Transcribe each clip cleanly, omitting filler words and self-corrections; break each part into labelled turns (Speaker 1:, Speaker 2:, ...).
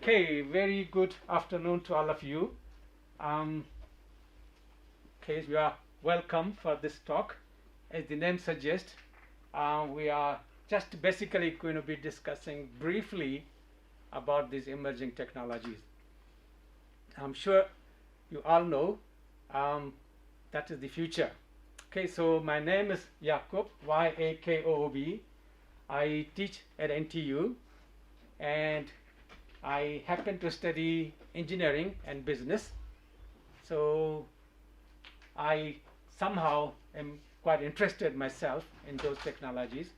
Speaker 1: Okay, very good afternoon to all of you. Okay, you are welcome for this talk. As the name suggests, we are just basically going to be discussing briefly about these emerging technologies. I'm sure you all know that is the future. Okay, so my name is Yakob, Y-A-K-O-B. I teach at NTU and I happen to study engineering and business. So I somehow am quite interested myself in those technologies.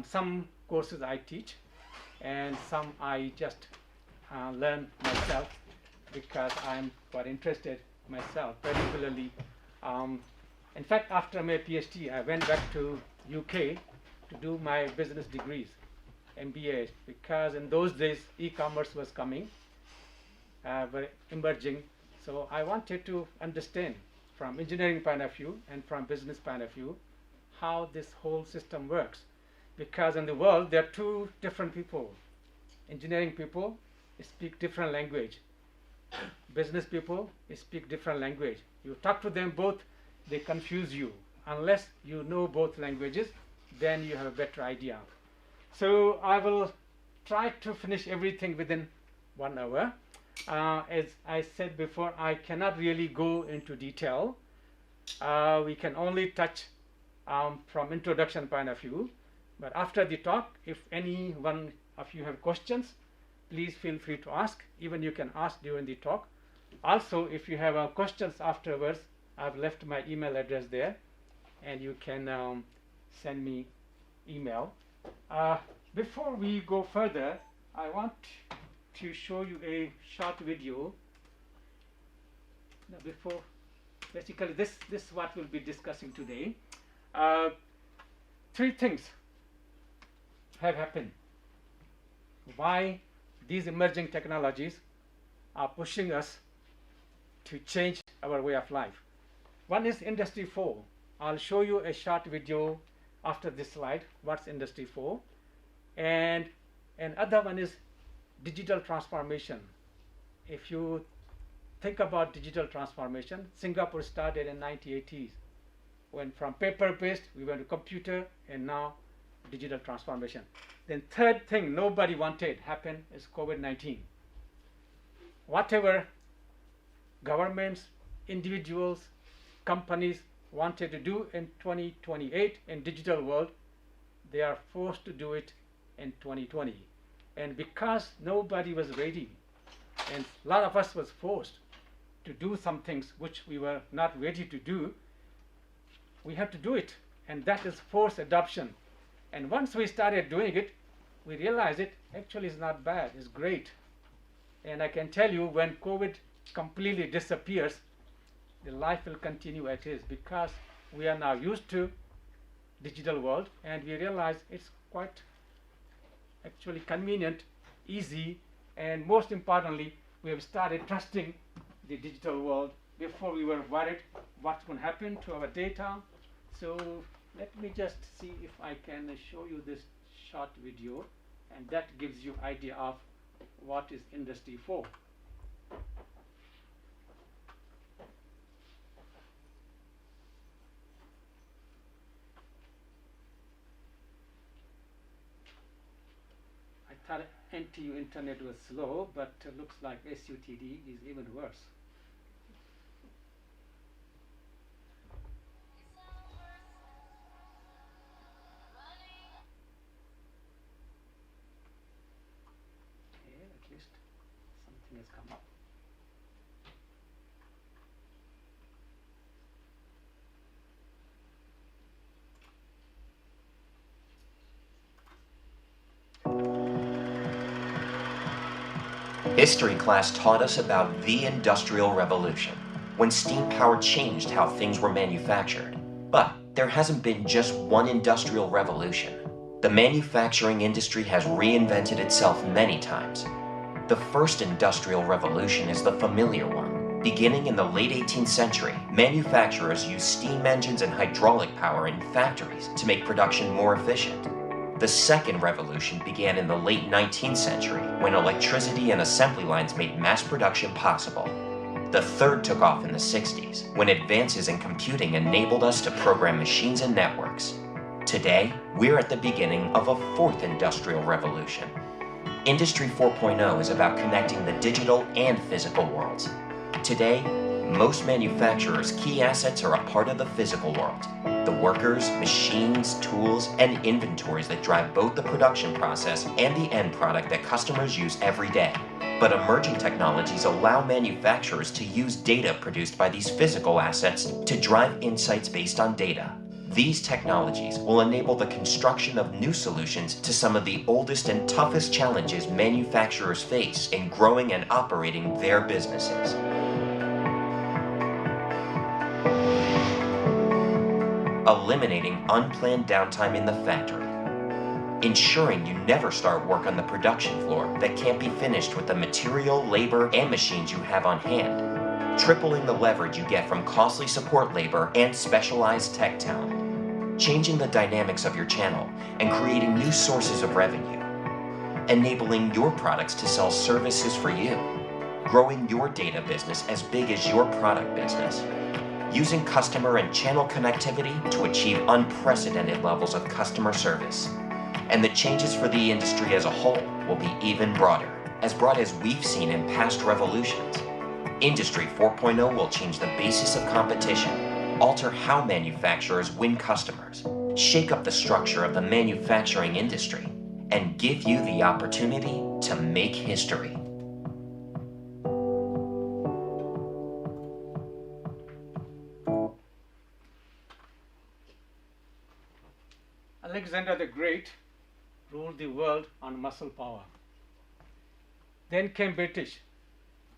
Speaker 1: Some courses I teach and some I just learn myself because I'm quite interested myself, particularly. In fact, after my PhD, I went back to UK to do my business degrees, MBA, because in those days e-commerce was coming, very emerging. So I wanted to understand from engineering point of view and from business point of view how this whole system works. Because in the world there are two different people. Engineering people speak different language. Business people speak different language. You talk to them both, they confuse you. Unless you know both languages, then you have a better idea. So I will try to finish everything within 1 hour. As I said before, I cannot really go into detail. We can only touch from introduction point of view. But after the talk, if any one of you have questions, please feel free to ask. Even you can ask during the talk. Also, if you have questions afterwards, I've left my email address there, and you can send me email. Before we go further, I want to show you a short video. Now before, basically this is what we'll be discussing today. 3 things have happened. Why these emerging technologies are pushing us to change our way of life. One is Industry 4. I'll show you a short video after this slide, what's Industry 4. And another one is digital transformation. If you think about digital transformation, Singapore started in 1980s. Went from paper-based, we went to computer, and now digital transformation. Then third thing nobody wanted happen is COVID-19. Whatever governments, individuals, companies wanted to do in 2028 in digital world, they are forced to do it in 2020. And because nobody was ready, and a lot of us was forced to do some things which we were not ready to do, we have to do it, and that is forced adoption. And once we started doing it, we realized it actually is not bad, it's great. And I can tell you, when COVID completely disappears, the life will continue as is, because we are now used to digital world, and we realize it's quite actually convenient, easy, and most importantly, we have started trusting the digital world. Before we were worried what's going to happen to our data. So let me just see if I can show you this short video, and that gives you idea of what is Industry 4. I thought NTU internet was slow, but looks like SUTD is even worse. Okay, at least something has come up.
Speaker 2: History class taught us about the Industrial Revolution, when steam power changed how things were manufactured. But there hasn't been just one industrial revolution. The manufacturing industry has reinvented itself many times. The first industrial revolution is the familiar one. Beginning in the late 18th century, manufacturers used steam engines and hydraulic power in factories to make production more efficient. The second revolution began in the late 19th century when electricity and assembly lines made mass production possible. The third took off in the 60s when advances in computing enabled us to program machines and networks. Today, we're at the beginning of a fourth industrial revolution. Industry 4.0 is about connecting the digital and physical worlds. Today, most manufacturers' key assets are a part of the physical world. The workers, machines, tools, and inventories that drive both the production process and the end product that customers use every day. But emerging technologies allow manufacturers to use data produced by these physical assets to drive insights based on data. These technologies will enable the construction of new solutions to some of the oldest and toughest challenges manufacturers face in growing and operating their businesses. Eliminating unplanned downtime in the factory. Ensuring you never start work on the production floor that can't be finished with the material, labor, and machines you have on hand. Tripling the leverage you get from costly support labor and specialized tech talent. Changing the dynamics of your channel and creating new sources of revenue. Enabling your products to sell services for you. Growing your data business as big as your product business. Using customer and channel connectivity to achieve unprecedented levels of customer service. And the changes for the industry as a whole will be even broader, as broad as we've seen in past revolutions. Industry 4.0 will change the basis of competition, alter how manufacturers win customers, shake up the structure of the manufacturing industry, and give you the opportunity to make history.
Speaker 1: Alexander the Great ruled the world on muscle power. Then came British.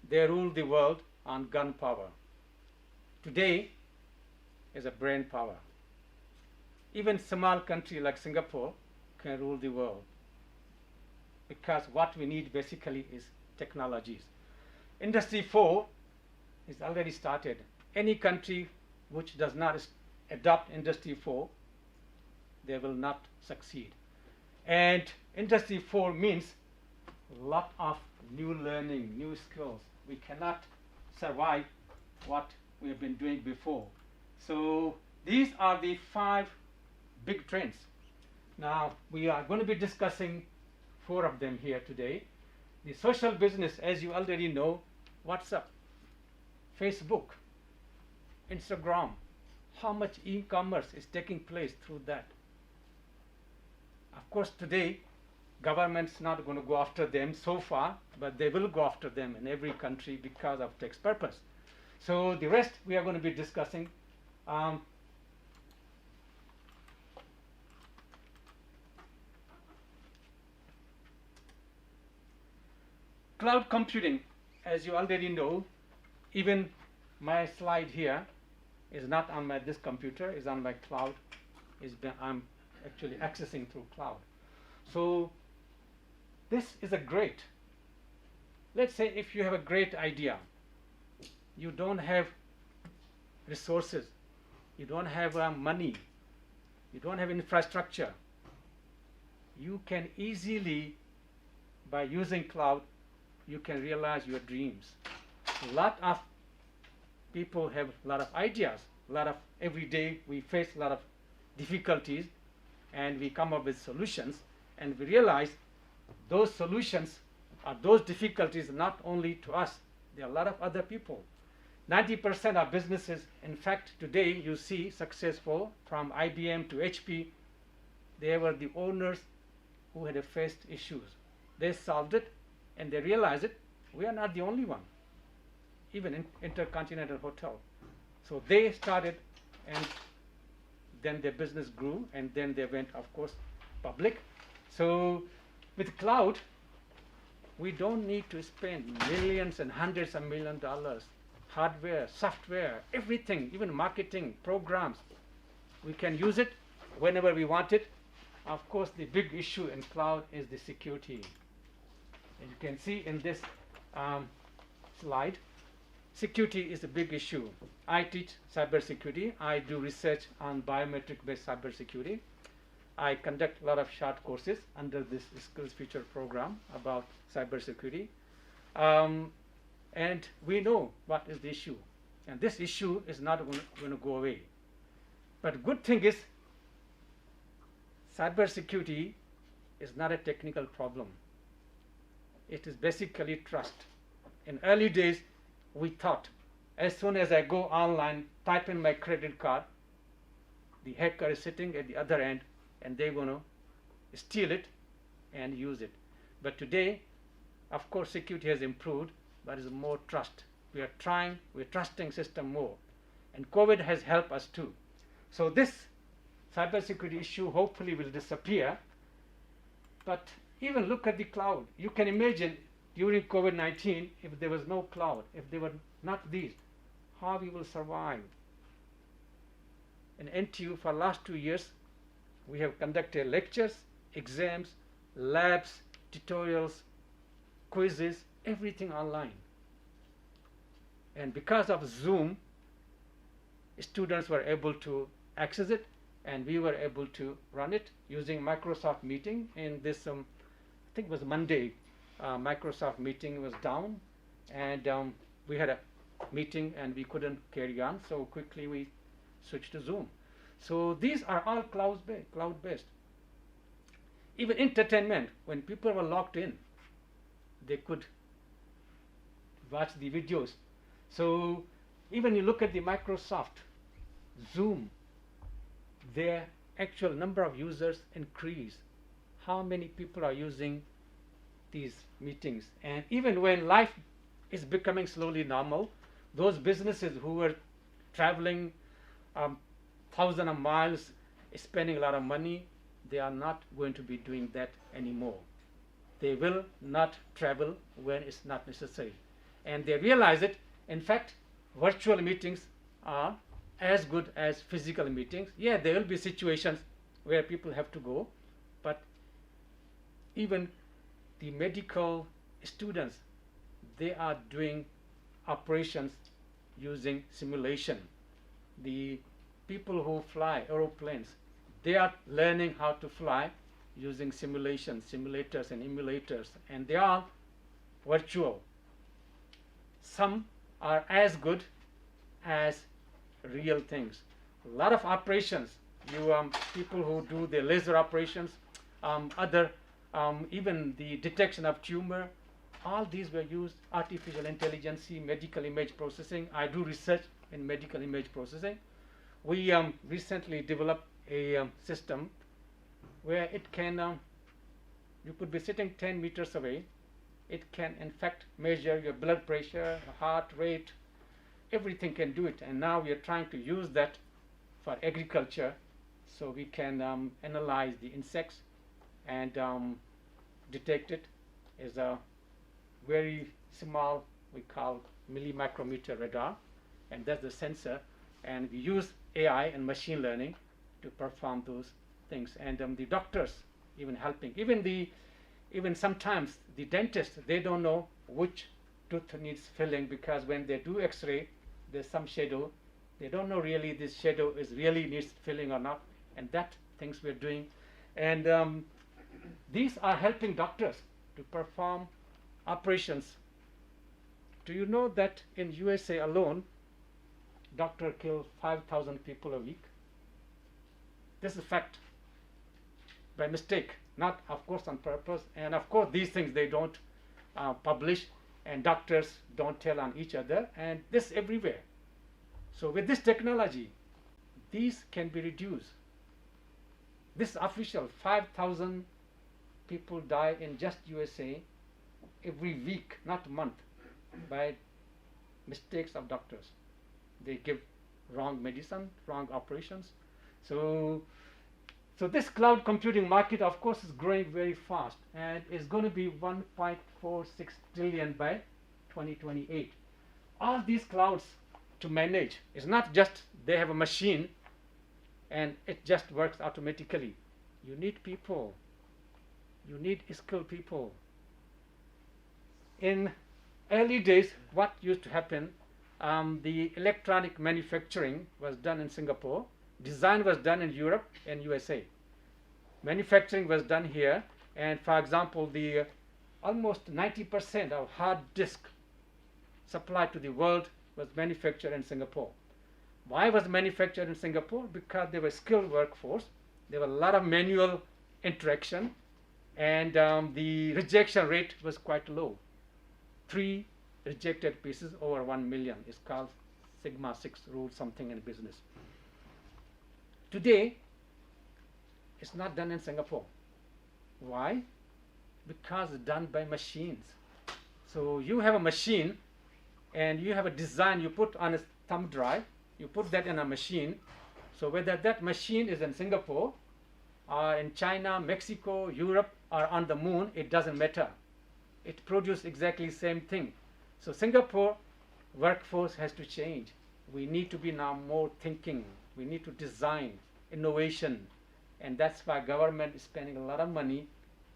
Speaker 1: They ruled the world on gun power. Today is a brain power. Even small country like Singapore can rule the world because what we need basically is technologies. Industry 4 is already started. Any country which does not adopt Industry 4, they will not succeed. And Industry 4 means a lot of new learning, new skills. We cannot survive what we have been doing before. So these are the 5 big trends. Now we are going to be discussing 4 of them here today. The social business, as you already know, WhatsApp, Facebook, Instagram, how much e-commerce is taking place through that. Of course, today, government's not going to go after them so far, but they will go after them in every country because of tax purpose. So the rest we are going to be discussing. Cloud computing, as you already know, even my slide here is not on this computer, is on my cloud. I'm actually accessing through cloud. So this is a great. Let's say if you have a great idea, you don't have resources, you don't have money, you don't have infrastructure, you can easily, by using cloud, you can realize your dreams. A lot of people have a lot of ideas, every day we face a lot of difficulties, and we come up with solutions, and we realize those solutions or those difficulties not only to us, there are a lot of other people. 90% of businesses, in fact, today you see successful from IBM to HP, they were the owners who had faced issues. They solved it and they realized it. We are not the only one, even in Intercontinental Hotel. So they started, and then their business grew, and then they went, of course, public. So with cloud, we don't need to spend millions and hundreds of millions of dollars, hardware, software, everything, even marketing, programs. We can use it whenever we want it. Of course, the big issue in cloud is the security. As you can see in this slide, security is a big issue. I teach cybersecurity. I do research on biometric-based cybersecurity. I conduct a lot of short courses under this SkillsFuture program about cybersecurity. And we know what is the issue. And this issue is not going to go away. But good thing is, cybersecurity is not a technical problem. It is basically trust. In early days, we thought, as soon as I go online, type in my credit card, the hacker is sitting at the other end, and they're going to steal it and use it. But today, of course, security has improved, but there's more trust. We're trusting system more. And COVID has helped us too. So this cybersecurity issue hopefully will disappear. But even look at the cloud. You can imagine during COVID-19, if there was no cloud, if there were not these, how we will survive. In NTU, for the last 2 years, we have conducted lectures, exams, labs, tutorials, quizzes, everything online. And because of Zoom, students were able to access it, and we were able to run it using Microsoft Meeting. In this, I think it was Monday, Microsoft Meeting was down, and we had a meeting and we couldn't carry on, so quickly we switched to Zoom. So these are all cloud-based. Even entertainment, when people were locked in, they could watch the videos. So even you look at the Microsoft Zoom, their actual number of users increase. How many people are using these meetings? And even when life is becoming slowly normal, those businesses who were traveling thousands of miles, spending a lot of money, they are not going to be doing that anymore. They will not travel when it's not necessary. And they realize it. In fact, virtual meetings are as good as physical meetings. Yeah, there will be situations where people have to go, but even the medical students, they are doing operations using simulation. The people who fly aeroplanes, they are learning how to fly using simulation, simulators and emulators, and they are virtual. Some are as good as real things. A lot of operations, people who do the laser operations, even the detection of tumor, all these were used, artificial intelligence, medical image processing. I do research in medical image processing. We recently developed a system where it can, you could be sitting 10 meters away. It can in fact measure your blood pressure, heart rate, everything can do it. And now we are trying to use that for agriculture, so we can analyze the insects and detect it as a very small, we call millimicrometer radar, and that's the sensor. And we use AI and machine learning to perform those things. And the doctors even helping. Even sometimes the dentists, they don't know which tooth needs filling, because when they do X-ray, there's some shadow. They don't know really this shadow is really needs filling or not. And that things we're doing. And these are helping doctors to perform operations. Do you know that in USA alone, doctor kills 5,000 people a week? This is a fact. By mistake, not of course on purpose. And of course these things they don't publish, and doctors don't tell on each other, and this everywhere. So with this technology, these can be reduced. This official 5,000 people die in just USA every week, not month, by mistakes of doctors. They give wrong medicine, wrong operations. So this cloud computing market, of course, is growing very fast, and is going to be 1.46 trillion by 2028. All these clouds to manage, it's not just they have a machine and it just works automatically. You need people. You need skilled people. In early days, what used to happen, the electronic manufacturing was done in Singapore, design was done in Europe and USA. Manufacturing was done here, and for example, the almost 90% of hard disk supplied to the world was manufactured in Singapore. Why was manufactured in Singapore? Because they were skilled workforce. There were a lot of manual interaction, and the rejection rate was quite low. 3 rejected pieces over 1 million is called Sigma 6 rule, something in business. Today, it's not done in Singapore. Why? Because it's done by machines. So you have a machine and you have a design you put on a thumb drive, you put that in a machine. So whether that machine is in Singapore or in China, Mexico, Europe, or on the moon, it doesn't matter. It produces exactly the same thing. So Singapore workforce has to change. We need to be now more thinking. We need to design, innovation, and that's why government is spending a lot of money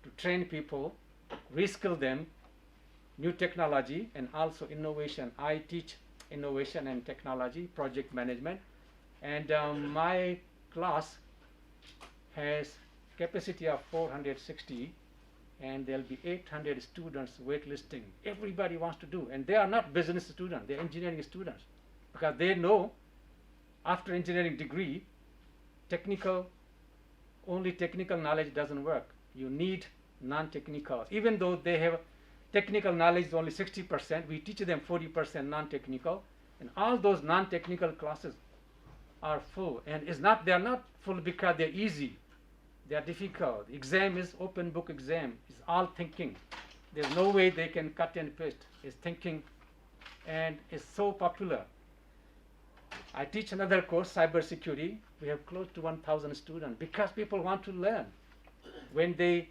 Speaker 1: to train people, reskill them, new technology, and also innovation. I teach innovation and technology, project management, and my class has capacity of 460, and there'll be 800 students waitlisting. Everybody wants to do, and they are not business students, they're engineering students, because they know after engineering degree, only technical knowledge doesn't work. You need non-technical. Even though they have technical knowledge only 60%, we teach them 40% non-technical, and all those non-technical classes are full. And they are not full because they're easy. They are difficult. Exam is open book exam. It's all thinking. There's no way they can cut and paste. It's thinking, and it's so popular. I teach another course, cybersecurity. We have close to 1,000 students because people want to learn. When they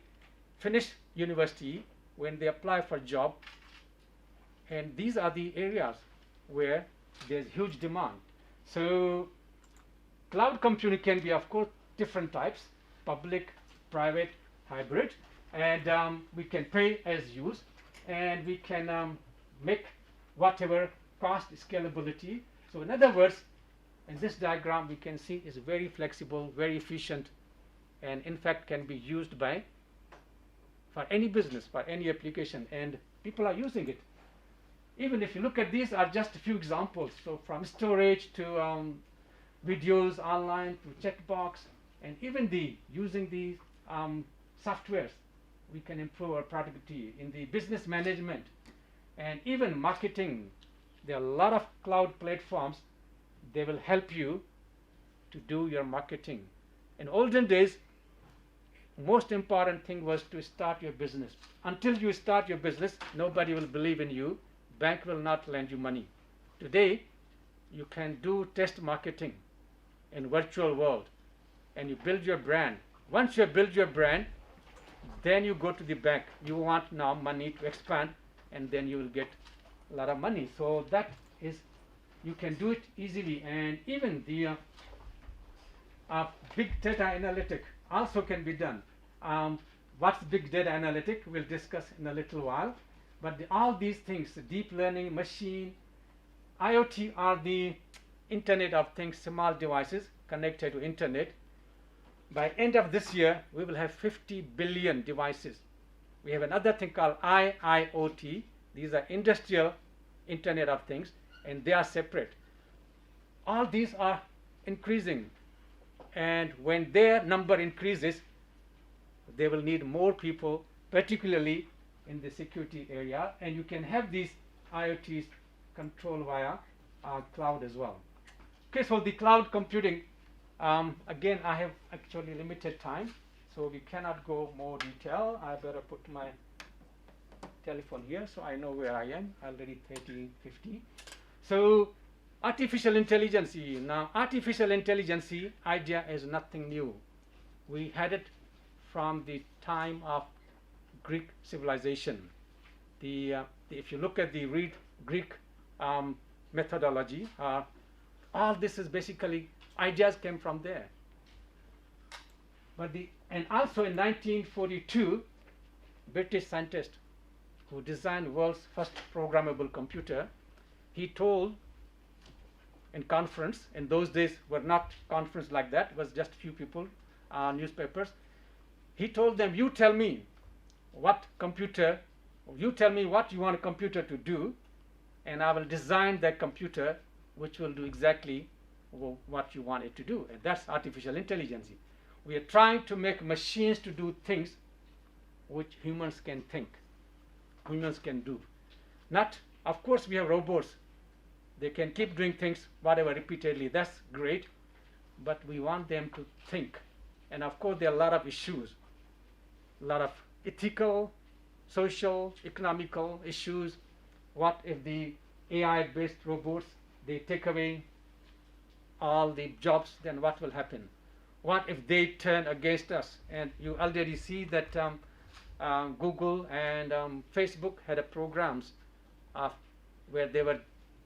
Speaker 1: finish university, when they apply for job, and these are the areas where there's huge demand. So cloud computing can be, of course, different types: public, private, hybrid, and we can pay as used, and we can make whatever cost scalability. So in other words, in this diagram we can see is very flexible, very efficient, and in fact can be used for any business, for any application, and people are using it. Even if you look at these are just a few examples. So from storage to videos online to checkbox, and even using the softwares, we can improve our productivity in the business management and even marketing. There are a lot of cloud platforms. They will help you to do your marketing. In olden days, most important thing was to start your business. Until you start your business, nobody will believe in you. Bank will not lend you money. Today, you can do test marketing in virtual world, and you build your brand. Once you build your brand, then you go to the bank. You want now money to expand, and then you will get a lot of money. So that is, you can do it easily. And even the big data analytic also can be done. What's big data analytic? We'll discuss in a little while. But all these things, deep learning, machine, IoT are the Internet of Things, small devices connected to Internet. By end of this year, we will have 50 billion devices. We have another thing called IIoT. These are industrial Internet of Things, and they are separate. All these are increasing, and when their number increases, they will need more people, particularly in the security area, and you can have these IoTs controlled via cloud as well. Okay, so the cloud computing, again, I have actually limited time, so we cannot go more detail. I better put my telephone here so I know where I am. Already 30:50. So artificial intelligence. Now artificial intelligence idea is nothing new. We had it from the time of Greek civilization. If you look at the Greek methodology, all this is basically ideas came from there. But and also in 1942, British scientist who designed world's first programmable computer, he told in conference, in those days were not conference like that, it was just few people, newspapers, He told them, you tell me what you want a computer to do, and I will design that computer which will do exactly what you want it to do. And that's artificial intelligence. We are trying to make machines to do things which humans can think, humans can do. Not, of course, we have robots. They can keep doing things, whatever, repeatedly. That's great. But we want them to think. And of course, there are a lot of issues, a lot of ethical, social, economical issues. What if the AI-based robots, they take away all the jobs, then what will happen? What if they turn against us? And you already see that Google and Facebook had a programs where they were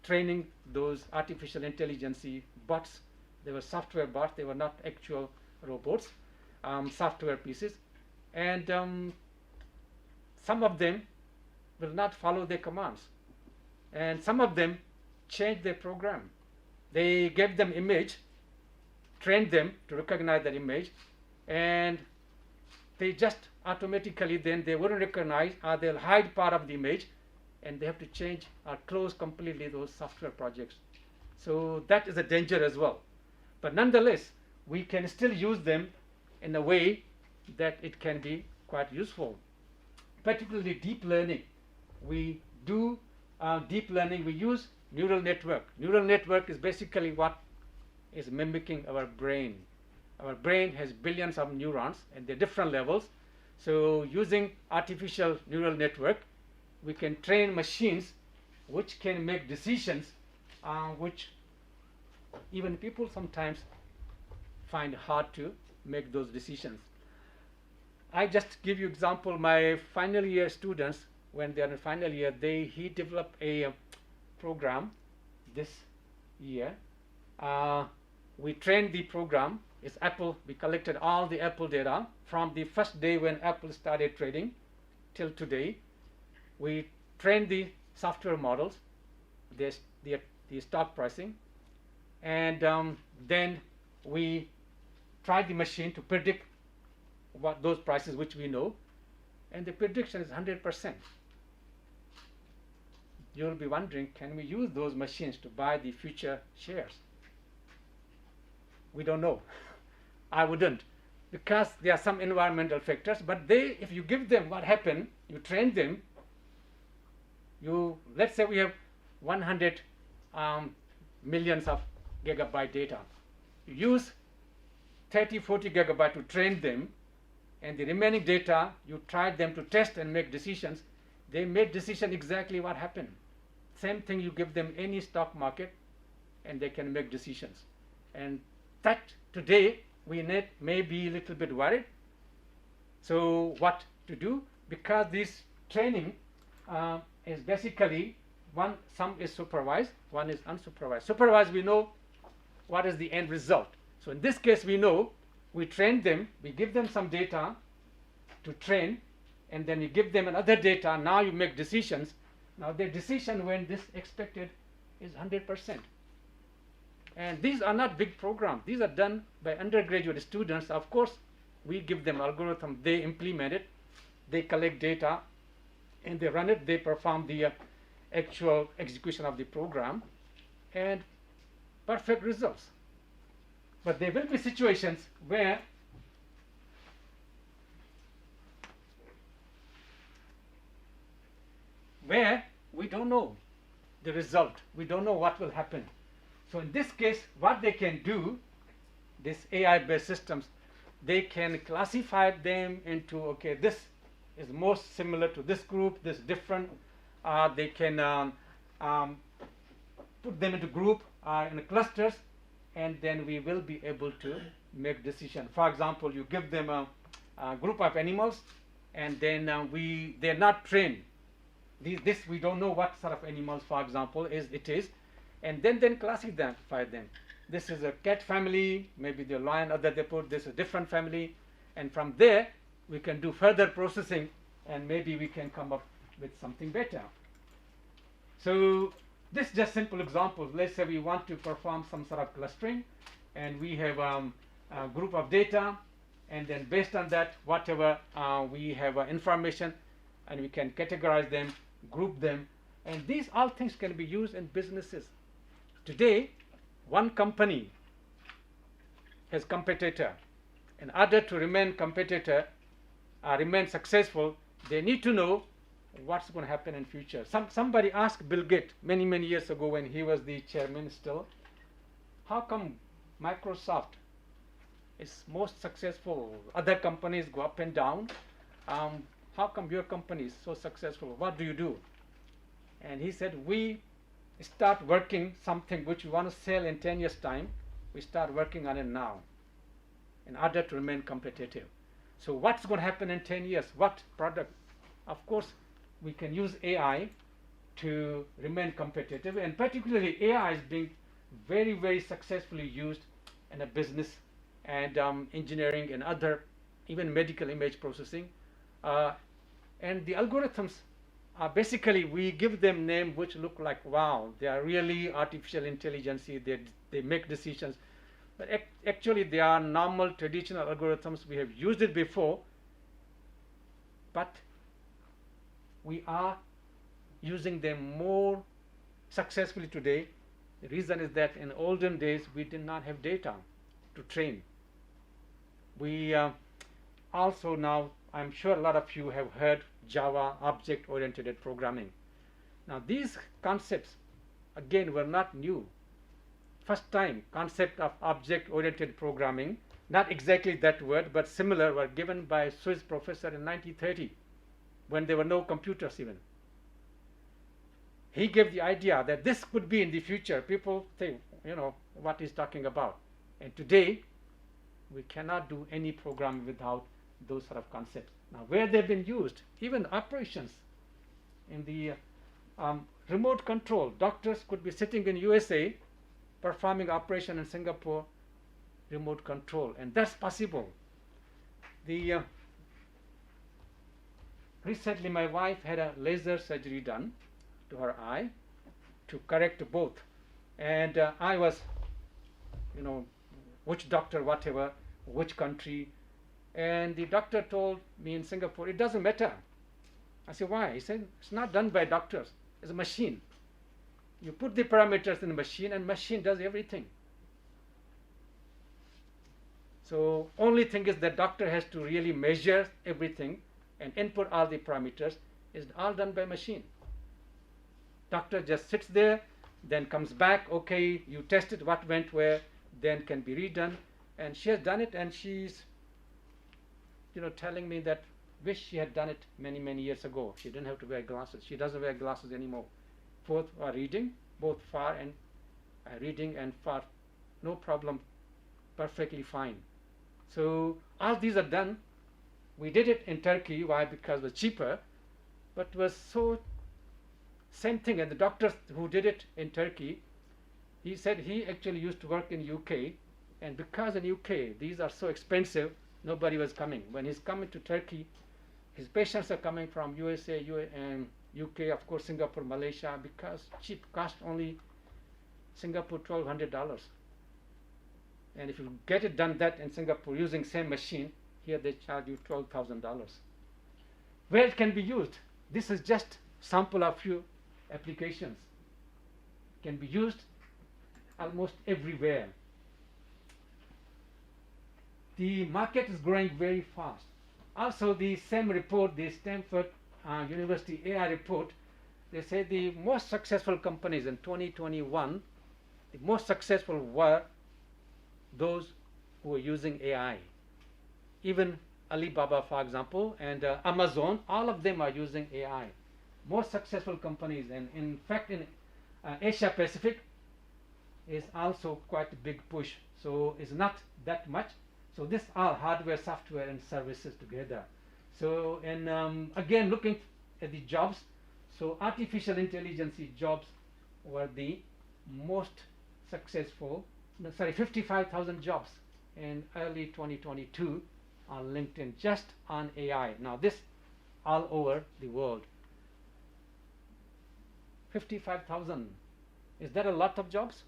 Speaker 1: training those artificial intelligence bots. They were software bots. They were not actual robots, software pieces. And some of them will not follow their commands. And some of them changed their program. They gave them image, trained them to recognize that image, and they just automatically then they wouldn't recognize, or they'll hide part of the image, and they have to change or close completely those software projects. So that is a danger as well. But nonetheless, we can still use them in a way that it can be quite useful. Particularly deep learning. We do deep learning, we use neural network. Neural network is basically what is mimicking our brain. Our brain has billions of neurons and they're different levels. So using artificial neural network, we can train machines which can make decisions which even people sometimes find hard to make those decisions. I just give you example, my final year students, when they are in final year, he developed a program this year. We trained the program. It's Apple. We collected all the Apple data from the first day when Apple started trading till today. We trained the software models, the stock pricing, and then we tried the machine to predict what those prices which we know, and the prediction is 100%. You'll be wondering, can we use those machines to buy the future shares? We don't know. I wouldn't, because there are some environmental factors, but if you give them what happened, you train them, let's say we have 100 millions of gigabyte data. You use 30, 40 gigabyte to train them, and the remaining data, you tried them to test and make decisions. They made decision exactly what happened. Same thing, you give them any stock market, and they can make decisions. And that today, we may be a little bit worried. So what to do? Because this training is basically, some is supervised, one is unsupervised. Supervised, we know what is the end result. So in this case, we know, we train them, we give them some data to train, and then you give them another data, now you make decisions. Now their decision when this expected is 100%. And these are not big programs. These are done by undergraduate students. Of course, we give them algorithm, they implement it, they collect data, and they run it, they perform the actual execution of the program, and perfect results. But there will be situations where we don't know the result. We don't know what will happen. So in this case, what they can do, these AI-based systems, they can classify them into, okay, this is most similar to this group, this different. They can put them into group, in clusters, and then we will be able to make decision. For example, you give them a group of animals, and then they're not trained. This we don't know what sort of animals, for example, it is, and then classify them. This is a cat family, maybe the lion, other they put this is a different family, and from there we can do further processing, and maybe we can come up with something better. So this is just simple examples. Let's say we want to perform some sort of clustering, and we have a group of data, and then based on that, whatever we have information, and we can categorize them, group them, and these all things can be used in businesses. Today, one company has competitor. In order to remain competitor, remain successful, they need to know what's going to happen in future. Somebody asked Bill Gates many years ago when he was the chairman still, how come Microsoft is most successful? Other companies go up and down. How come your company is so successful? What do you do? And he said, we start working something which we want to sell in 10 years time. We start working on it now in order to remain competitive. So what's going to happen in 10 years? What product? Of course, we can use AI to remain competitive, and particularly AI is being very successfully used in a business and engineering and other, even medical image processing. And the algorithms are basically, we give them names which look like, wow, they are really artificial intelligence, they make decisions. But actually they are normal traditional algorithms. We have used it before, but we are using them more successfully today. The reason is that in olden days we did not have data to train. We also now, I'm sure a lot of you have heard Java, object-oriented programming. Now these concepts again were not new. First time concept of object-oriented programming, not exactly that word but similar, were given by a Swiss professor in 1930 when there were no computers even. He gave the idea that this could be in the future. People think, you know, what he's talking about. And today we cannot do any program without those sort of concepts. Now where they've been used, even operations in the remote control. Doctors could be sitting in USA performing operation in Singapore, remote control, and that's possible. The recently my wife had a laser surgery done to her eye to correct both, and I was, you know, which doctor, whatever, which country, and the doctor told me in Singapore, it doesn't matter. I said, why? He said, it's not done by doctors, it's a machine. You put the parameters in the machine and machine does everything. So only thing is that doctor has to really measure everything and input all the parameters. Is all done by machine. Doctor just sits there, then comes back, okay, you tested what went where, then can be redone. And she has done it, and she's, you know, telling me that wish she had done it many years ago. She didn't have to wear glasses. She doesn't wear glasses anymore. Both are reading, both far and reading and far, no problem, perfectly fine. So all these are done. We did it in Turkey. Why? Because it was cheaper, but it was so same thing. And the doctor who did it in Turkey, he said he actually used to work in UK, and because in UK these are so expensive, nobody was coming. When he's coming to Turkey, his patients are coming from USA, and UK, of course, Singapore, Malaysia, because cheap, cost only Singapore $1,200. And if you get it done that in Singapore using same machine, here they charge you $12,000. Where it can be used, this is just sample of few applications. Can be used almost everywhere. The market is growing very fast. Also, the same report, the Stanford University AI report, they say the most successful companies in 2021, the most successful were those who were using AI. Even Alibaba, for example, and Amazon, all of them are using AI. Most successful companies, and in fact in Asia Pacific is also quite a big push. So it's not that much. So this are hardware, software, and services together. So, and again, looking at the jobs, so artificial intelligence jobs were the most successful. 55,000 jobs in early 2022 on LinkedIn just on AI. Now this all over the world. 55,000. Is that a lot of jobs?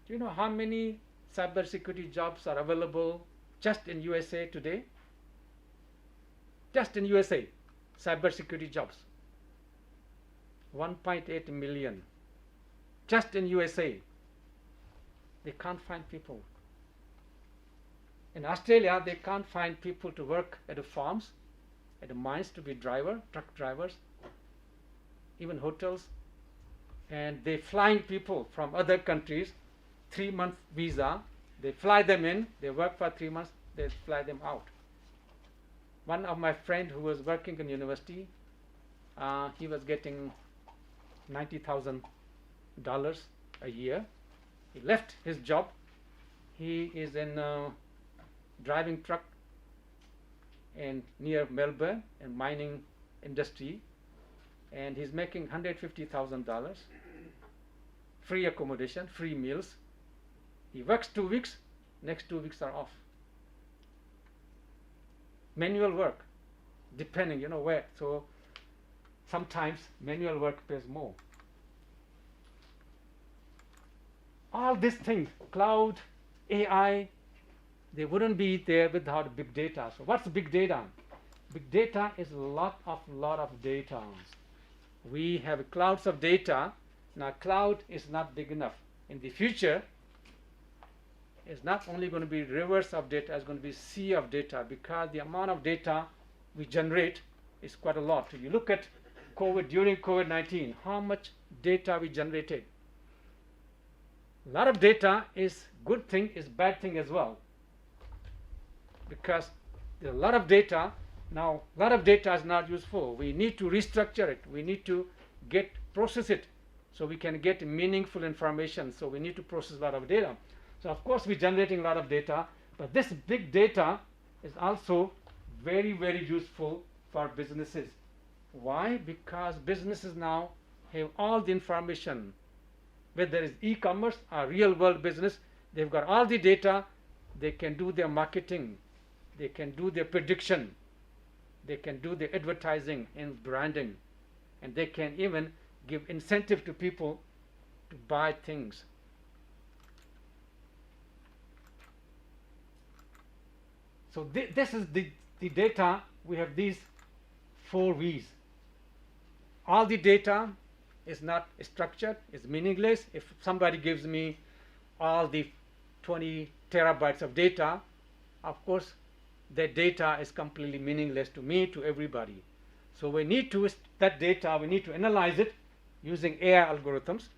Speaker 1: Do you know how many cybersecurity jobs are available Just in USA today, just in USA, cybersecurity jobs, 1.8 million. Just in USA, they can't find people. In Australia, they can't find people to work at the farms, at the mines to be truck drivers, even hotels. And they flying people from other countries, 3-month visa. They fly them in, they work for 3 months, they fly them out. One of my friend who was working in university, he was getting $90,000 a year. He left his job. He is in driving truck in near Melbourne in mining industry, and he's making $150,000, free accommodation, free meals. He works 2 weeks, next 2 weeks are off. Manual work, depending, where. So sometimes manual work pays more. All these things, cloud, AI, they wouldn't be there without big data. So what's big data? Big data is a lot of data. We have clouds of data. Now cloud is not big enough. In the future, it's not only going to be rivers of data, it's going to be sea of data, because the amount of data we generate is quite a lot. If you look at during COVID-19, how much data we generated. A lot of data is good thing, is bad thing as well, because there's a lot of data. Now a lot of data is not useful. We need to restructure it. We need to process it so we can get meaningful information. So we need to process a lot of data. So of course we're generating a lot of data, but this big data is also very, very useful for businesses. Why? Because businesses now have all the information. Whether it's e-commerce or real world business, they've got all the data. They can do their marketing, they can do their prediction, they can do their advertising and branding, and they can even give incentive to people to buy things. So this is the data. We have these 4 V's. All the data is not structured, it's meaningless. If somebody gives me all the 20 terabytes of data, of course that data is completely meaningless to me, to everybody. So we need to, that data, we need to analyze it using AI algorithms,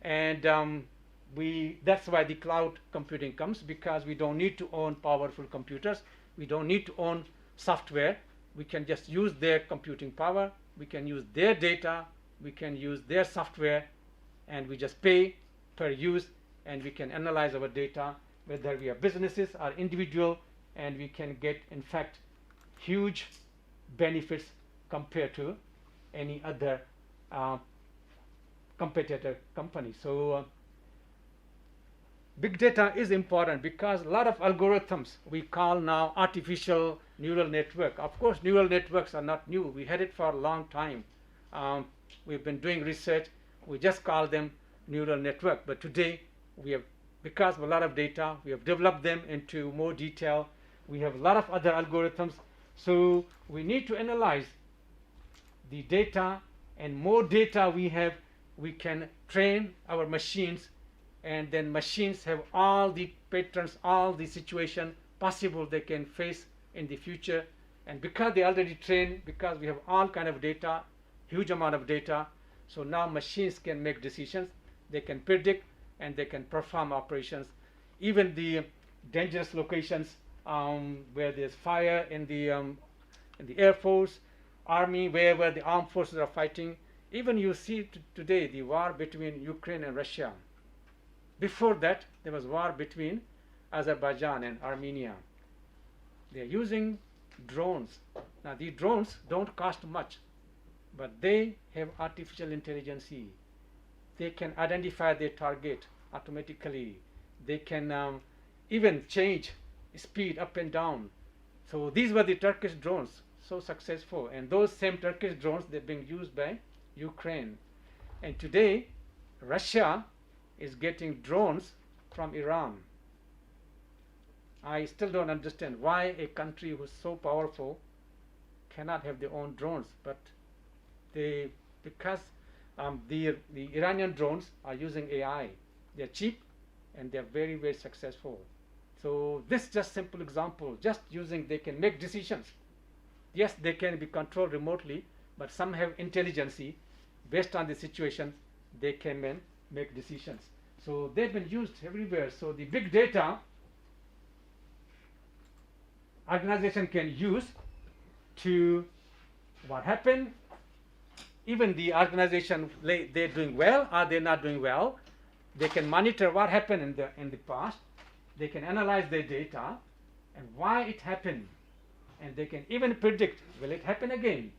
Speaker 1: and that's why the cloud computing comes, because we don't need to own powerful computers. We don't need to own software. We can just use their computing power. We can use their data. We can use their software, and we just pay per use, and we can analyze our data, whether we are businesses or individual, and we can get, in fact, huge benefits compared to any other competitor company. So big data is important, because a lot of algorithms we call now artificial neural network. Of course, neural networks are not new. We had it for a long time. We've been doing research. We just call them neural network. But today, we have, because of a lot of data, we have developed them into more detail. We have a lot of other algorithms. So we need to analyze the data, and more data we have, we can train our machines, and then machines have all the patterns, all the situation possible they can face in the future. And because they already trained, because we have all kind of data, huge amount of data, so now machines can make decisions, they can predict, and they can perform operations. Even the dangerous locations where there's fire in the Air Force, Army, wherever the armed forces are fighting. Even you see today the war between Ukraine and Russia. Before that, there was war between Azerbaijan and Armenia. They're using drones. Now, the drones don't cost much, but they have artificial intelligence. They can identify their target automatically. They can even change speed up and down. So these were the Turkish drones, so successful. And those same Turkish drones, they're being used by Ukraine. And today, Russia is getting drones from Iran. I still don't understand why a country who's so powerful cannot have their own drones, but because the Iranian drones are using AI. They're cheap and they're very, very successful. So this just simple example, just using, they can make decisions. Yes, they can be controlled remotely, but some have intelligence. Based on the situation, they can make decisions. So they've been used everywhere. So the big data organization can use to what happened. Even the organization, they're doing well or they're not doing well. They can monitor what happened in the past. They can analyze their data and why it happened. And they can even predict, will it happen again?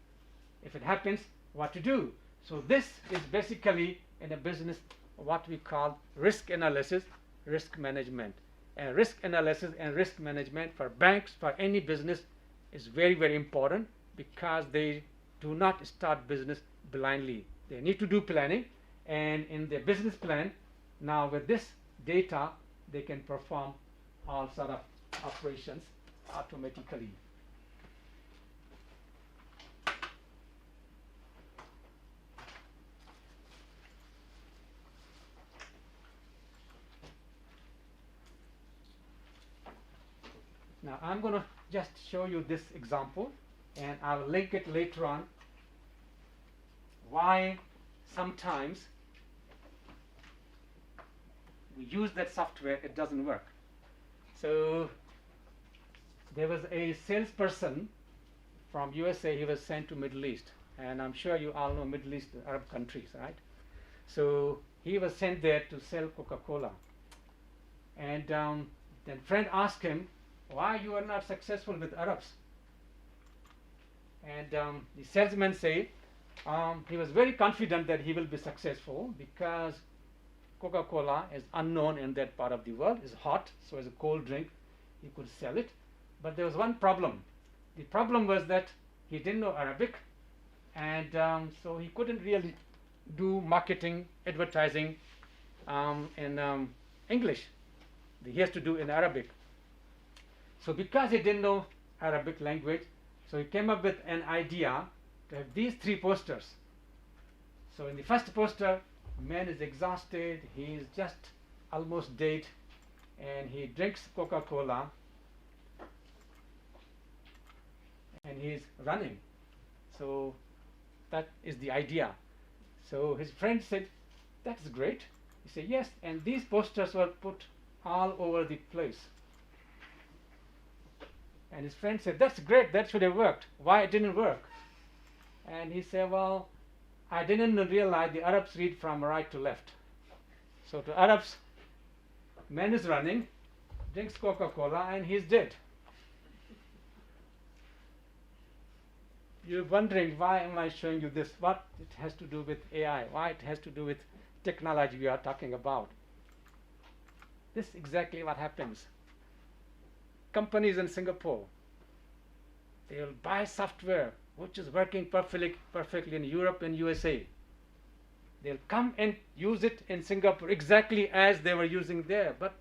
Speaker 1: If it happens, what to do? So this is basically in a business what we call risk analysis, risk management. And risk analysis and risk management for banks, for any business, is very, very important, because they do not start business blindly. They need to do planning, and in their business plan, now with this data, they can perform all sort of operations automatically. Now I'm going to just show you this example, and I'll link it later on, why sometimes we use that software, it doesn't work. So there was a salesperson from USA. He was sent to Middle East, and I'm sure you all know Middle East, Arab countries, right? So he was sent there to sell Coca-Cola, and then friend asked him, why you are not successful with Arabs? And the salesman said he was very confident that he will be successful, because Coca-Cola is unknown in that part of the world. It's hot, so as a cold drink he could sell it. But there was one problem. The problem was that he didn't know Arabic, and so he couldn't really do marketing, advertising in English. He has to do in Arabic. So because he didn't know Arabic language, so he came up with an idea to have these three posters. So in the first poster, man is exhausted, he is just almost dead, and he drinks Coca-Cola, and he is running. So that is the idea. So his friend said, that's great. He said, yes, and these posters were put all over the place. And his friend said, that's great, that should have worked. Why it didn't work? And he said, well, I didn't realize the Arabs read from right to left. So to Arabs, man is running, drinks Coca-Cola, and he's dead. You're wondering, why am I showing you this? What it has to do with AI? Why it has to do with technology we are talking about? This is exactly what happens. Companies in Singapore, they will buy software which is working perfectly in Europe and USA. They'll come and use it in Singapore exactly as they were using there, but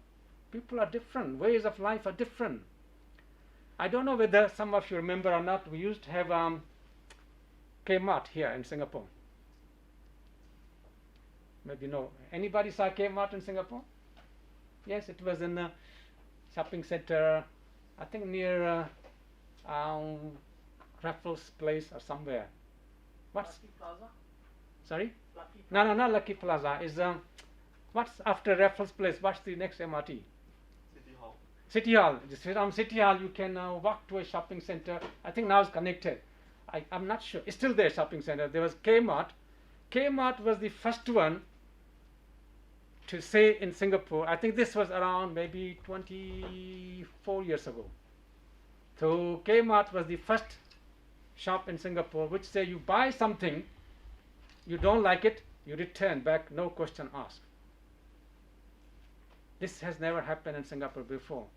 Speaker 1: people are different, ways of life are different. I don't know whether some of you remember or not, we used to have Kmart here in Singapore. Maybe no. Anybody saw Kmart in Singapore? Yes, it was in a shopping center, I think near Raffles Place or somewhere. What's
Speaker 3: Lucky Plaza?
Speaker 1: Sorry?
Speaker 3: Lucky
Speaker 1: No, no, not Lucky Plaza. Is what's after Raffles Place? What's the next MRT?
Speaker 3: City Hall.
Speaker 1: City Hall. Just from City Hall, you can walk to a shopping center. I think now it's connected. I'm not sure. It's still there, shopping center. There was Kmart. Kmart was the first one to say in Singapore. I think this was around maybe 24 years ago. So Kmart was the first shop in Singapore which say you buy something, you don't like it, you return back, no question asked. This has never happened in Singapore before.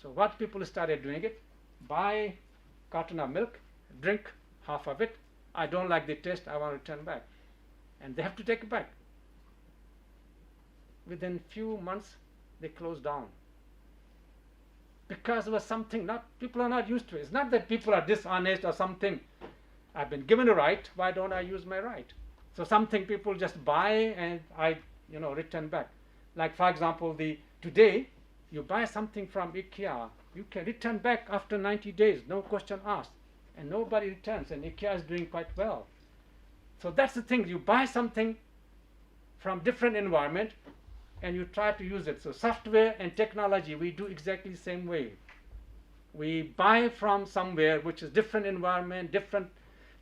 Speaker 1: So what people started doing it, buy carton of milk, drink half of it, I don't like the taste, I want to return back. And they have to take it back. Within few months, they closed down. because it was something not people are not used to it. It's not that people are dishonest or something. I've been given a right, why don't I use my right? So something people just buy and I return back. Like for example, today you buy something from IKEA, you can return back after 90 days, no question asked, and nobody returns, and IKEA is doing quite well. So that's the thing, you buy something from different environment and you try to use it. So software and technology, we do exactly the same way. We buy from somewhere which is different environment, different